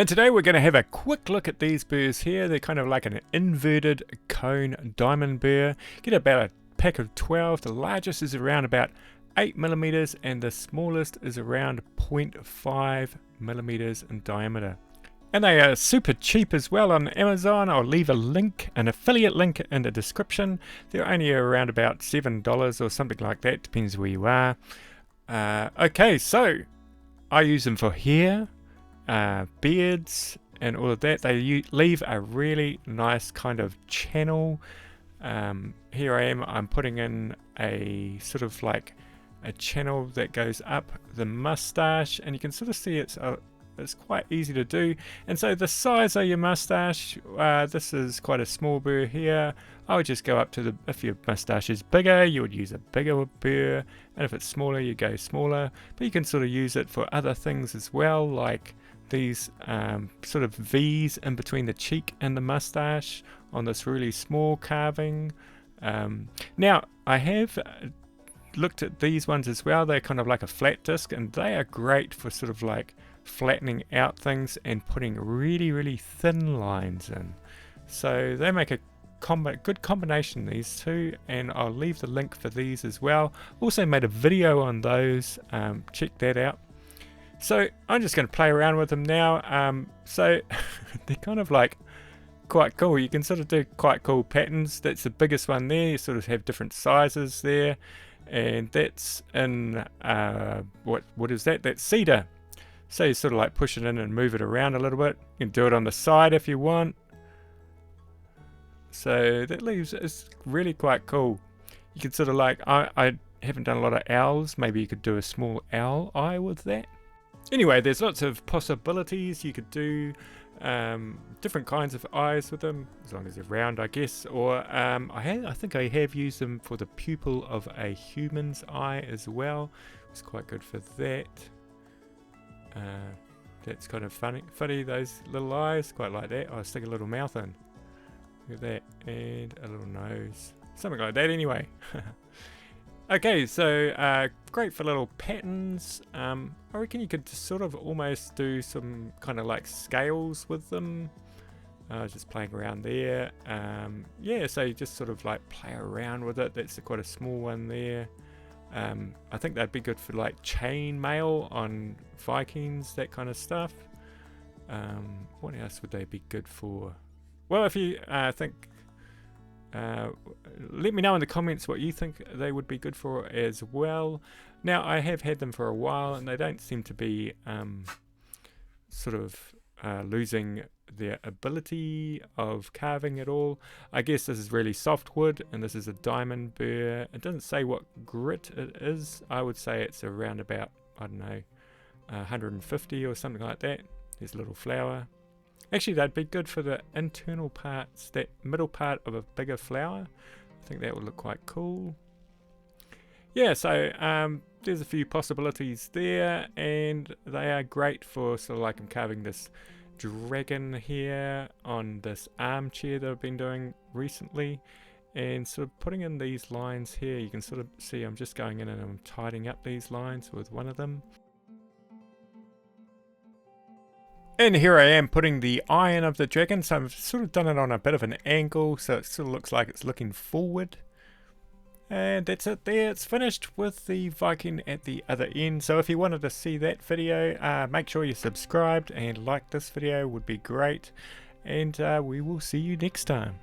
And today we're going to have a quick look at these burrs here. They're kind of like an inverted cone diamond burr. Get about a pack of 12. The largest is around about 8mm and the smallest is around 0.5 millimeters in diameter. And they are super cheap as well on Amazon. I'll leave a link, an affiliate link in the description. They're only around about $7 or something like that, depends where you are. Okay, so I use them for hair, beards and all of that. They leave a really nice kind of channel. Here I am, I'm putting in a sort of like a channel that goes up the mustache, and you can sort of see it's quite easy to do. And so the size of your mustache, this is quite a small burr here. I would just go up to if your mustache is bigger, you would use a bigger burr, and if it's smaller, you go smaller. But you can sort of use it for other things as well, like these sort of V's in between the cheek and the mustache on this really small carving. Now I have looked at these ones as well. They're kind of like a flat disc, and they are great for sort of like flattening out things and putting really thin lines in. So they make a good combination, these two, and I'll leave the link for these as well. Also made a video on those, check that out. So I'm just going to play around with them now. So they're kind of like quite cool. You can sort of do quite cool patterns. That's the biggest one there. You sort of have different sizes there, and that's in what is that? That's cedar. So you sort of like push it in and move it around a little bit. You can do it on the side if you want. So that leaves, it's really quite cool. You can sort of like, I haven't done a lot of owls. Maybe you could do a small owl eye with that. Anyway, there's lots of possibilities. You could do different kinds of eyes with them, as long as they're round, I guess. Or I think I have used them for the pupil of a human's eye as well. It's quite good for that. That's kind of funny, those little eyes, quite like that. I'll stick a little mouth in. Look at that, and a little nose, something like that anyway. Okay, so great for little patterns. I reckon you could sort of almost do some kind of like scales with them. Just playing around there. Yeah, so you just sort of like play around with it. That's quite a small one there. I think that'd be good for like chain mail on Vikings, that kind of stuff. What else would they be good for? Well, if you think, let me know in the comments what you think they would be good for as well. Now, I have had them for a while, and they don't seem to be sort of losing their ability of carving at all. I guess this is really soft wood, and this is a diamond burr. It doesn't say what grit it is. I would say it's around about, I don't know, 150 or something like that. There's a little flower. Actually, they'd be good for the internal parts, that middle part of a bigger flower. I think that would look quite cool. Yeah, so there's a few possibilities there, and they are great for sort of like I'm carving this dragon here on this armchair that I've been doing recently, and sort of putting in these lines here. You can sort of see I'm just going in and I'm tidying up these lines with one of them. And here I am putting the eye in of the dragon, so I've sort of done it on a bit of an angle, so it sort of looks like it's looking forward. And that's it there, it's finished with the Viking at the other end. So if you wanted to see that video, make sure you're subscribed and like this video, would be great. And we will see you next time.